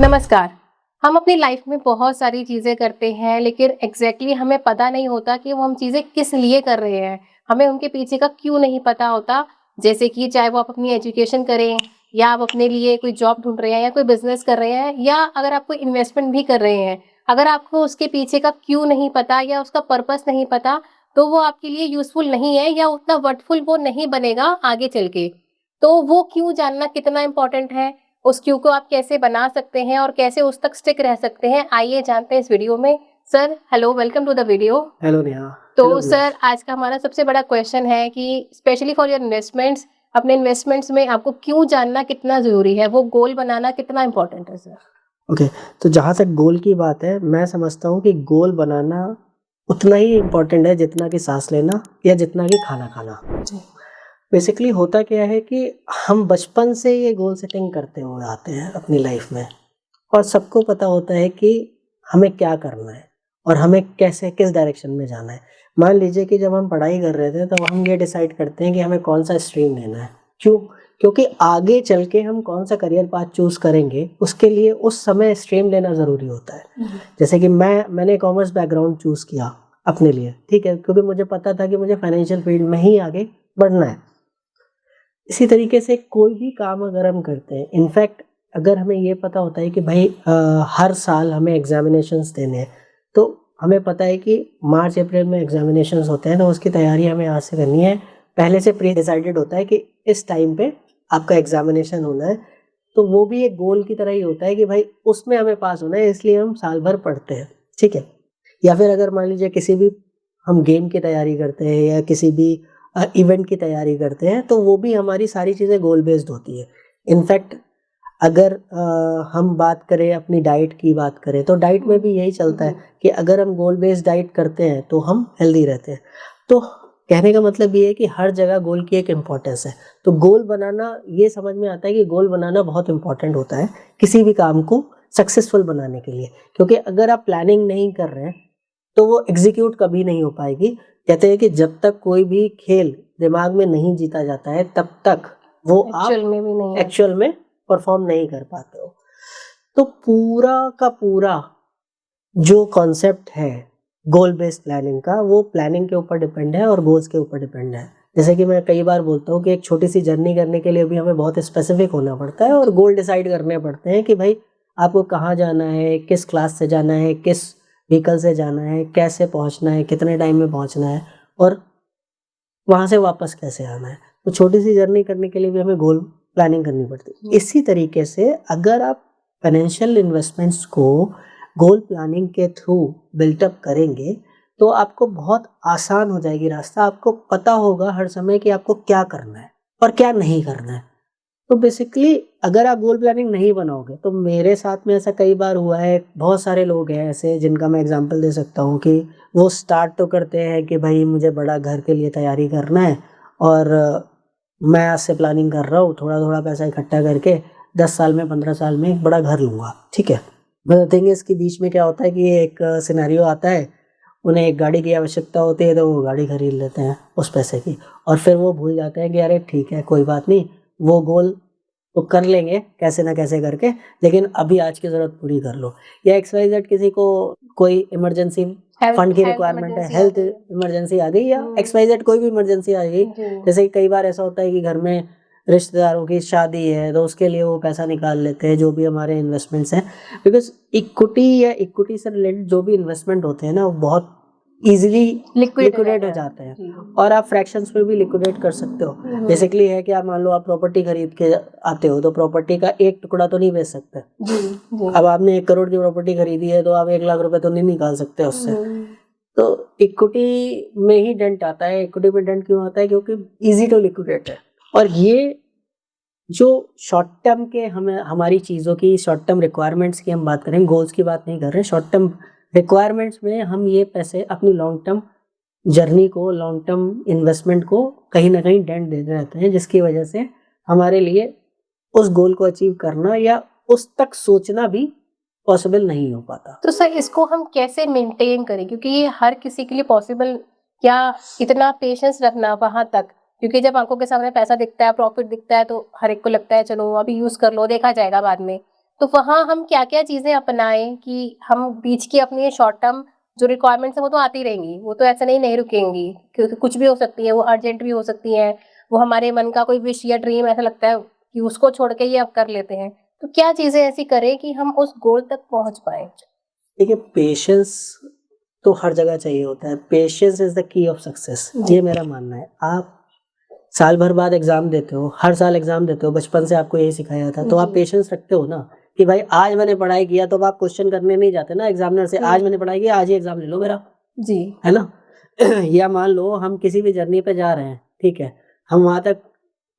नमस्कार। हम अपनी लाइफ में बहुत सारी चीज़ें करते हैं, लेकिन हमें पता नहीं होता कि वो हम चीज़ें किस लिए कर रहे हैं। हमें उनके पीछे का क्यों नहीं पता होता। जैसे कि चाहे वो आप अपनी एजुकेशन करें या आप अपने लिए कोई जॉब ढूँढ रहे हैं या कोई बिज़नेस कर रहे हैं या अगर आप कोई इन्वेस्टमेंट भी कर रहे हैं। अगर आपको उसके पीछे का क्यों नहीं पता या उसका पर्पस नहीं पता, तो वो आपके लिए यूज़फुल नहीं है या उतना वर्थफुल वो नहीं बनेगा आगे चल के। तो वो क्यों जानना कितना इम्पोर्टेंट है, उस क्यू को आप कैसे बना सकते हैं और कैसे उस तक स्टिक रह सकते हैं, आइए जानते हैं इस वीडियो में। Sir, hello, welcome to the video. Hello Neha. Hello तो अभिलाष। सर, आज का हमारा सबसे बड़ा क्वेश्चन है कि स्पेशली फॉर योर इन्वेस्टमेंट्स, अपने इन्वेस्टमेंट्स में आपको क्यों जानना कितना ज़रूरी है? वो गोल बनाना कितना इम्पोर्टेंट है सर? ओके, तो जहाँ तक गोल की बात है, मैं समझता हूँ कि गोल बनाना उतना ही इम्पोर्टेंट है जितना कि साँस लेना या जितना कि खाना खाना। जी। बेसिकली होता क्या है कि हम बचपन से ये गोल सेटिंग करते हुए आते हैं अपनी लाइफ में और सबको पता होता है कि हमें क्या करना है और हमें कैसे किस डायरेक्शन में जाना है। मान लीजिए कि जब हम पढ़ाई कर रहे थे तब हम ये डिसाइड करते हैं कि हमें कौन-सा स्ट्रीम लेना है। क्यों? क्योंकि आगे चल के हम कौन-सा करियर पाथ चूज़ करेंगे, उसके लिए उस समय स्ट्रीम लेना ज़रूरी होता है। जैसे कि मैंने कॉमर्स बैकग्राउंड चूज़ किया अपने लिए, ठीक है? क्योंकि मुझे पता था कि मुझे फाइनेंशियल फील्ड में ही आगे बढ़ना है। इसी तरीके से कोई भी काम अगर हम करते हैं, इनफैक्ट अगर हमें ये पता होता है कि भाई हर साल हमें एग्ज़ामिनेशंस देने हैं, तो हमें पता है कि मार्च अप्रैल में एग्ज़ामिनेशंस होते हैं, तो उसकी तैयारी हमें आज से करनी है। पहले से प्री डिसाइडेड होता है कि इस टाइम पे आपका एग्ज़ामिनेशन होना है, तो वो भी एक गोल की तरह ही होता है कि भाई उसमें हमें पास होना है, इसलिए हम साल भर पढ़ते हैं, ठीक है? या फिर अगर मान लीजिए किसी भी हम गेम की तैयारी करते हैं या किसी भी इवेंट की तैयारी करते हैं, तो वो भी हमारी सारी चीज़ें गोल बेस्ड होती है। इनफैक्ट अगर हम बात करें अपनी डाइट की बात करें, तो डाइट में भी यही चलता है कि अगर हम गोल बेस्ड डाइट करते हैं, तो हम हेल्दी रहते हैं। तो कहने का मतलब ये है कि हर जगह गोल की एक इम्पोर्टेंस है। तो गोल बनाना ये समझ में आता है कि गोल बनाना बहुत इम्पोर्टेंट होता है, किसी भी काम को सक्सेसफुल बनाने के लिए। क्योंकि अगर आप प्लानिंग नहीं कर रहे हैं, तो वो एग्ज़ीक्यूट कभी नहीं हो पाएगी। कहते हैं कि जब तक कोई भी खेल दिमाग में नहीं जीता जाता है, तब तक वो आप एक्चुअल में भी नहीं है। एक्चुअल में परफ़ॉर्म नहीं कर पाते हो। तो पूरा का पूरा जो कॉन्सेप्ट है गोल बेस्ड प्लानिंग का, वो प्लानिंग के ऊपर डिपेंड है और गोल्स के ऊपर डिपेंड है। जैसे कि मैं कई बार बोलता हूँ कि एक छोटी-सी जर्नी करने के लिए भी हमें बहुत स्पेसिफ़िक होना पड़ता है और गोल डिसाइड करने पड़ते हैं कि भाई आपको कहाँ जाना है, किस क्लास से जाना है, किस व्हीकल से जाना है, कैसे पहुँचना है, कितने टाइम में पहुँचना है और वहाँ से वापस कैसे आना है। तो छोटी-सी जर्नी करने के लिए भी हमें गोल प्लानिंग करनी पड़ती है। इसी तरीके से अगर आप फाइनेंशियल इन्वेस्टमेंट्स को गोल प्लानिंग के थ्रू बिल्ट अप करेंगे, तो आपको बहुत आसान हो जाएगी रास्ता। आपको पता होगा हर समय कि आपको क्या करना है और क्या नहीं करना है। तो बेसिकली अगर आप गोल प्लानिंग नहीं बनाओगे, तो मेरे साथ में ऐसा कई बार हुआ है, बहुत सारे लोग हैं ऐसे जिनका मैं एग्ज़ाम्पल दे सकता हूँ कि वो स्टार्ट तो करते हैं कि भई मुझे बड़ा घर के लिए तैयारी करना है और मैं आज से प्लानिंग कर रहा हूँ, थोड़ा-थोड़ा पैसा इकट्ठा करके 10 साल में, 15 साल में एक बड़ा घर लूँगा, ठीक है? बट द थिंग इज़ कि बीच में क्या होता है कि एक सिनेरियो आता है, उन्हें एक गाड़ी की आवश्यकता होती है, तो वो गाड़ी खरीद लेते हैं उस पैसे की और फिर वो भूल जाते हैं कि अरे ठीक है, कोई बात नहीं, वो गोल तो कर लेंगे कैसे ना कैसे करके, लेकिन अभी आज की ज़रूरत पूरी कर लो। या एक्स-वाई-ज़ेड किसी को कोई इमरजेंसी हेल्थ फंड की हेल्थ रिक्वायरमेंट है, इमरजेंसी आ हेल्थ गई है। इमरजेंसी आ गई या हुँ। एक्स-वाई-ज़ेड कोई भी इमरजेंसी आ गई। जी। जैसे कि कई बार ऐसा होता है कि घर में रिश्तेदारों की शादी है, तो उसके लिए वो पैसा निकाल लेते हैं, जो भी हमारे इन्वेस्टमेंट्स हैं। बिकॉज़ इक्विटी या इक्विटी से रिलेटेड जो भी इन्वेस्टमेंट होते हैं ना, वो बहुत ईज़िली लिक्विड हो लिक्विडेट जाता हो है। जाते हैं जी। और आप फ्रैक्शंस में भी लिक्विडेट कर सकते हो। बेसिकली है कि आप मान लो आप प्रॉपर्टी खरीद के आते हो, तो प्रॉपर्टी का एक टुकड़ा तो नहीं बेच सकते। जी, जी। अब आपने 1 करोड़ की प्रॉपर्टी खरीदी है, तो आप 1 लाख रुपए तो नहीं निकाल सकते उससे। तो इक्विटी में ही डेंट आता है। इक्विटी में डेंट क्यों आता है? क्योंकि ईज़ी टू लिक्विडेट है और ये जो शॉर्ट टर्म के हमें हमारी चीज़ों की शॉर्ट टर्म रिक्वायरमेंट्स की हम बात करें, गोल्स की बात नहीं कर रहे हैं, शॉर्ट टर्म रिक्वायरमेंट्स में हम ये पैसे अपनी लॉन्ग टर्म जर्नी को, लॉन्ग टर्म इन्वेस्टमेंट को कहीं न कहीं डेंट देते रहते हैं, जिसकी वजह से हमारे लिए उस गोल को अचीव करना या उस तक सोचना भी पॉसिबल नहीं हो पाता। तो सर, इसको हम कैसे मेंटेन करें? क्योंकि ये हर किसी के लिए पॉसिबल, या इतना पेशेंस रखना वहाँ तक? क्योंकि जब आँखों के सामने पैसा दिखता है, प्रॉफ़िट दिखता है, तो हर एक को लगता है चलो अभी यूज़ कर लो, देखा जाएगा बाद में। तो वहाँ हम क्या-क्या चीज़ें अपनाएँ कि हम बीच की अपनी शॉर्ट टर्म जो रिक्वायरमेंट्स हैं वो तो आती रहेंगी, वो तो ऐसा नहीं रुकेंगी, क्योंकि कुछ भी हो सकती है, वो अर्जेंट भी हो सकती हैं, वो हमारे मन का कोई विश या ड्रीम ऐसा लगता है कि उसको छोड़ के ये अब कर लेते हैं। तो क्या चीज़ें ऐसी करें कि हम उस गोल तक पहुँच पाएँ? देखिए, पेशेंस तो हर जगह चाहिए होता है। Patience is the key of success, ये मेरा मानना है। आप साल भर बाद एग्ज़ाम देते हो, हर साल एग्ज़ाम देते हो, बचपन से आपको यही सिखाया था, तो आप जी। पेशेंस रखते हो ना कि भाई आज मैंने पढ़ाई किया, तो अब आप क्वेश्चन करने नहीं जाते ना एग्ज़ामिनर से, आज मैंने पढ़ाई की, आज ही एग्ज़ाम ले लो मेरा, जी। है ना? या मान लो हम किसी भी जर्नी पे जा रहे हैं, ठीक है? हम वहाँ तक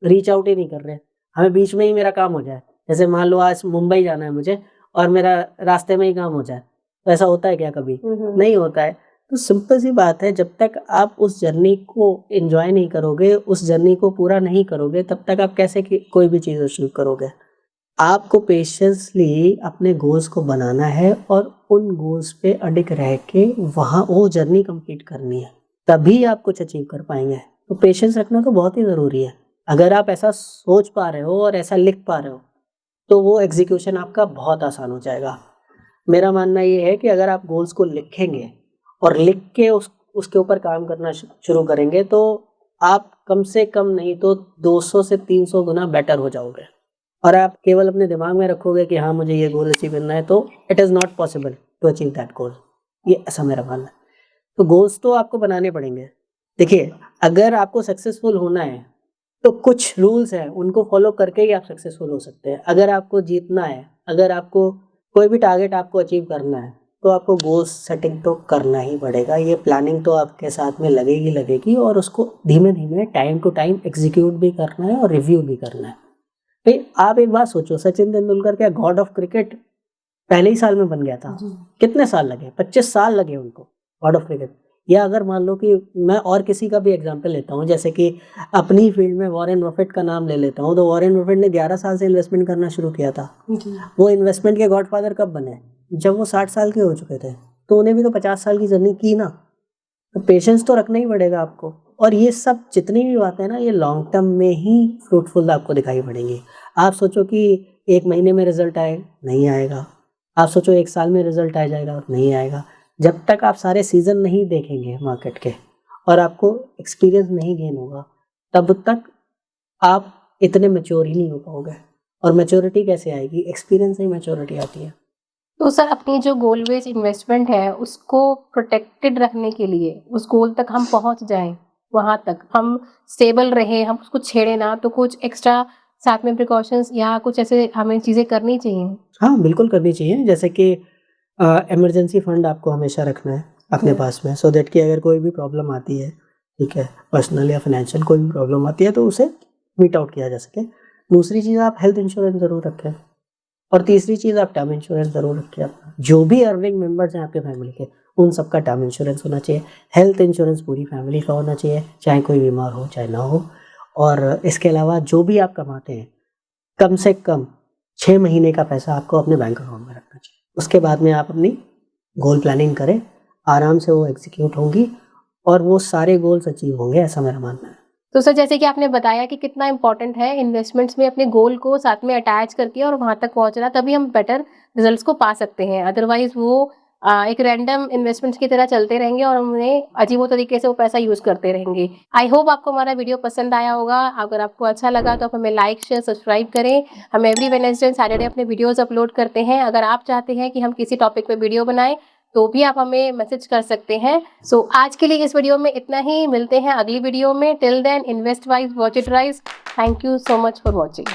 रीच आउट ही नहीं कर रहे, हमें बीच में ही मेरा काम हो जाए। जैसे मान लो आज मुंबई जाना है मुझे और मेरा रास्ते में ही काम हो जाए, तो ऐसा होता है क्या कभी? नहीं होता है। तो सिंपल सी बात है, जब तक आप उस जर्नी को एन्जॉय नहीं करोगे, उस जर्नी को पूरा नहीं करोगे, तब तक आप कैसे कि कोई भी चीज़ अचीव करोगे? आपको पेशेंसली अपने गोल्स को बनाना है और उन गोल्स पे अडिग रह के वहाँ वो जर्नी कंप्लीट करनी है, तभी आप कुछ अचीव कर पाएँगे। तो पेशेंस रखना तो बहुत ही ज़रूरी है। अगर आप ऐसा सोच पा रहे हो और ऐसा लिख पा रहे हो, तो वो एग्ज़ीक्यूशन आपका बहुत आसान हो जाएगा। मेरा मानना ये है कि अगर आप गोल्स को लिखेंगे और लिख के उसके ऊपर काम करना शुरू करेंगे, तो आप कम से कम नहीं तो 200 से 300 गुना बेटर हो जाओगे। और आप केवल अपने दिमाग में रखोगे कि हाँ, मुझे ये गोल अचीव करना है, तो it is not possible to achieve that goal. ये ऐसा मेरा मानना है। तो गोल्स तो आपको बनाने पड़ेंगे। देखिए, अगर आपको सक्सेसफुल होना है, तो कुछ रूल्स हैं, उनको फ़ॉलो करके ही आप सक्सेसफुल हो सकते हैं। अगर आपको जीतना है, अगर आपको कोई भी टारगेट आपको अचीव करना है, तो आपको गोल सेटिंग तो करना ही पड़ेगा। ये प्लानिंग तो आपके साथ में लगेगी और उसको धीमे-धीमे टाइम टू टाइम एग्ज़ीक्यूट भी करना है और रिव्यू भी करना है। भई आप एक बात सोचो, सचिन तेंदुलकर क्या गॉड ऑफ क्रिकेट पहले ही साल में बन गया था? कितने साल लगे? 25 साल लगे उनको गॉड ऑफ क्रिकेट। या अगर मान लो कि मैं और किसी का भी एग्ज़ाम्पल लेता हूँ, जैसे कि अपनी फील्ड में वॉरेन बफेट का नाम ले लेता हूँ, तो वॉरेन बफेट ने 11 साल से इन्वेस्टमेंट करना शुरू किया था। वो इन्वेस्टमेंट के गॉडफ़ादर कब बने? जब वो 60 साल के हो चुके थे। तो उन्हें भी तो 50 साल की जर्नी की ना। तो पेशेंस तो रखना ही पड़ेगा आपको। और ये सब जितनी भी बातें हैं ना, ये लॉन्ग टर्म में ही फ्रूटफुल आपको दिखाई पड़ेंगी। आप सोचो कि 1 महीने में रिज़ल्ट आए, नहीं आएगा। आप सोचो 1 साल में रिज़ल्ट आ जाएगा, नहीं आएगा। जब तक आप सारे सीज़न नहीं देखेंगे मार्केट के और आपको एक्सपीरियंस नहीं गेन होगा, तब तक आप इतने मैच्योर ही नहीं हो पाओगे। और मैच्योरिटी कैसे आएगी? एक्सपीरियंस से ही मैच्योरिटी आती है। तो सर अपनी जो गोल बेस्ड इन्वेस्टमेंट है उसको प्रोटेक्टेड रखने के लिए उस गोल तक हम पहुंच जाएं, वहां तक हम स्टेबल रहे, हम उसको छेड़े ना, तो कुछ एक्स्ट्रा साथ में प्रिकॉशंस या कुछ ऐसे हमें चीजें करनी चाहिए। हाँ, बिल्कुल करनी चाहिए। जैसे कि इमरजेंसी फंड आपको हमेशा रखना है अपने पास में, सो दैट कि अगर कोई भी प्रॉब्लम आती है, ठीक है, पर्सनल या फाइनेंशियल कोई भी प्रॉब्लम आती है, तो उसे मीट आउट किया जा सके। दूसरी चीज़, आप हेल्थ इंश्योरेंस ज़रूर रखें और तीसरी चीज़, आप टर्म इंश्योरेंस ज़रूर रखें अपना। जो भी अर्निंग मेंबर्स हैं आपके फैमिली के, उन सबका टर्म इंश्योरेंस होना चाहिए। हेल्थ इंश्योरेंस पूरी फैमिली का होना चाहिए, चाहे कोई बीमार हो, चाहे ना हो। और इसके अलावा जो भी आप कमाते हैं, कम से कम 6 महीने का पैसा आपको अपने बैंक अकाउंट में रखना चाहिए। उसके बाद में आप अपनी गोल प्लानिंग करें, आराम से वो एग्ज़ीक्यूट होंगी और वो सारे गोल्स अचीव होंगे, ऐसा मेरा मानना है। तो सर जैसे कि आपने बताया कि कितना इम्पोर्टेंट है इन्वेस्टमेंट्स में अपने गोल को साथ में अटैच करके और वहां तक पहुंचना, तभी हम बेटर रिजल्ट्स को पा सकते हैं। अदरवाइज वो एक रैंडम इन्वेस्टमेंट्स की तरह चलते रहेंगे और उन्हें अजीबो तरीके से वो पैसा यूज करते रहेंगे। आई होप आपको हमारा वीडियो पसंद आया होगा। अगर आपको अच्छा लगा तो आप हमें लाइक शेयर सब्सक्राइब करें। हम एवरी वेडनेसडे एंड सैटरडे अपने वीडियोस अपलोड करते हैं। अगर आप चाहते हैं कि हम किसी टॉपिक पे वीडियो बनाएं तो भी आप हमें मैसेज कर सकते हैं। सो आज के लिए इस वीडियो में इतना ही। मिलते हैं अगली वीडियो में। Till then invest wise, watch it rise. Thank you so much for watching.